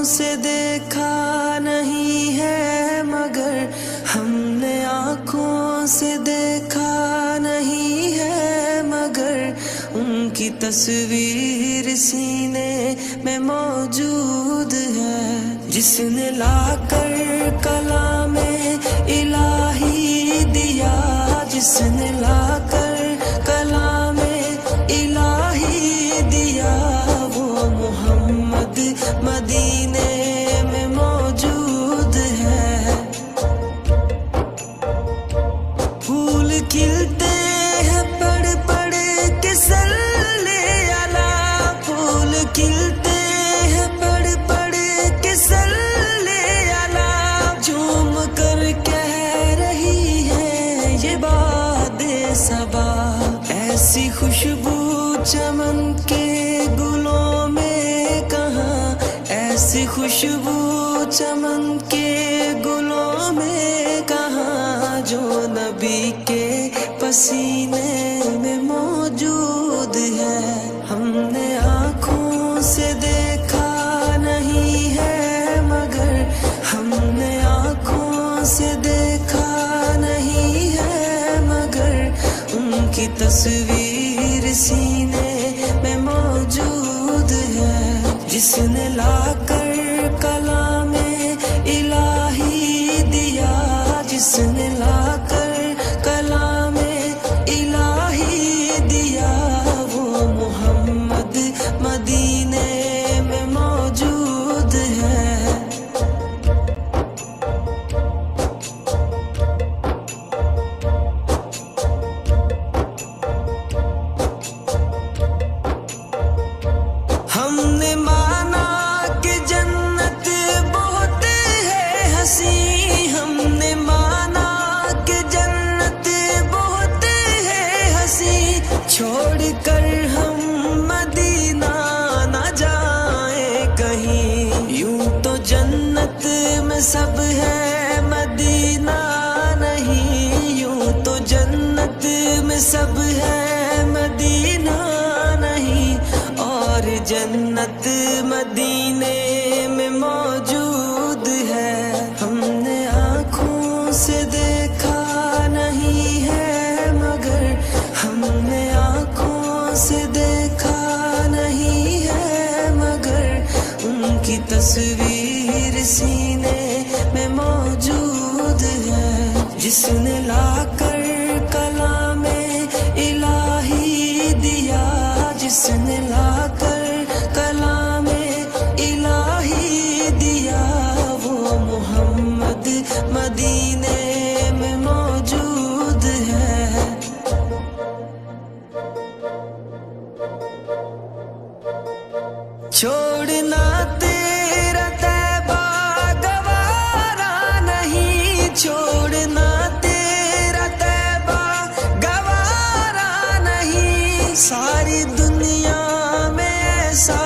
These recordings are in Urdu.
سے دیکھا نہیں ہے مگر ہم نے آنکھوں سے دیکھا نہیں ہے مگر ان کی تصویر سینے میں موجود ہے، جس نے لا کر کلام الہی دیا، جس نے لا کر کلام الہی دیا، وہ محمد مدینے میں موجود ہے۔ پھول کھلتے ہیں پڑھ پڑھ کے صلی علی، پھول کھلتے ہیں پڑھ پڑھ کے صلی علی، جھوم کر کہہ رہی ہے یہ باد صبا، ایسی خوشبو چمن کے گلوں میں کہاں، ایسی خوشبو چمن کے گلوں میں کہاں، جو نبی کے پسینے میں موجود ہے۔ ہم نے آنکھوں سے دیکھا نہیں ہے مگر ہم نے آنکھوں سے دیکھا نہیں ہے مگر ان کی تصویر سینے میں موجود ہے، جس نے لا کر کلام الہی دیا، جس نے لا کر کلام الہی دیا، وہ محمد مدینے میں موجود ہے۔ ہم نے مانا کہ جنت بہت ہے حسین، ہم نے مانا کہ جنت بہت ہے حسین، چھوڑ کر ہم مدینہ نہ جائیں کہیں، یوں تو جنت میں سب ہے مدینہ نہیں، یوں تو جنت میں سب ہے مدینہ نہیں، اور جنت مدینے میں موجود ہے۔ ہم نے آنکھوں سے دیکھا نہیں ہے مگر ہم نے آنکھوں سے دیکھا نہیں ہے مگر ان کی تصویر سینے میں موجود ہے، جس نے لا کر کلام الہی دیا، جس نے لا کر کلام الہی دیا، وہ محمد مدینے میں موجود ہے۔ چھوڑنا تیرا طیبہ گوارا نہیں، چھوڑنا تیرا طیبہ گوارا نہیں، ساری دنیا میں ایسا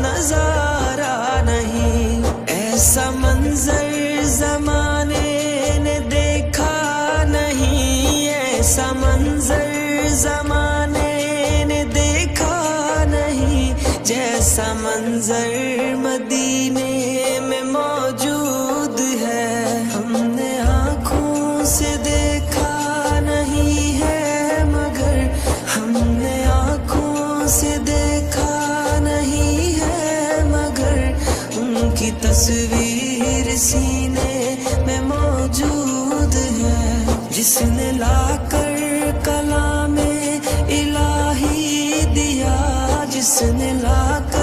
نظارہ نہیں، ایسا منظر زمانے نے دیکھا نہیں، ایسا منظر زمانے نے دیکھا نہیں، جیسا منظر مدینے میں موجود ہے۔ ہم نے آنکھوں سے دیکھا نہیں ہے مگر ہم نے آنکھوں سے دیکھا نہیں ہے مگر ان کی تصویر سینے میں موجود ہے، جس نے لا کر کلام الہی دیا، جس نے لا کر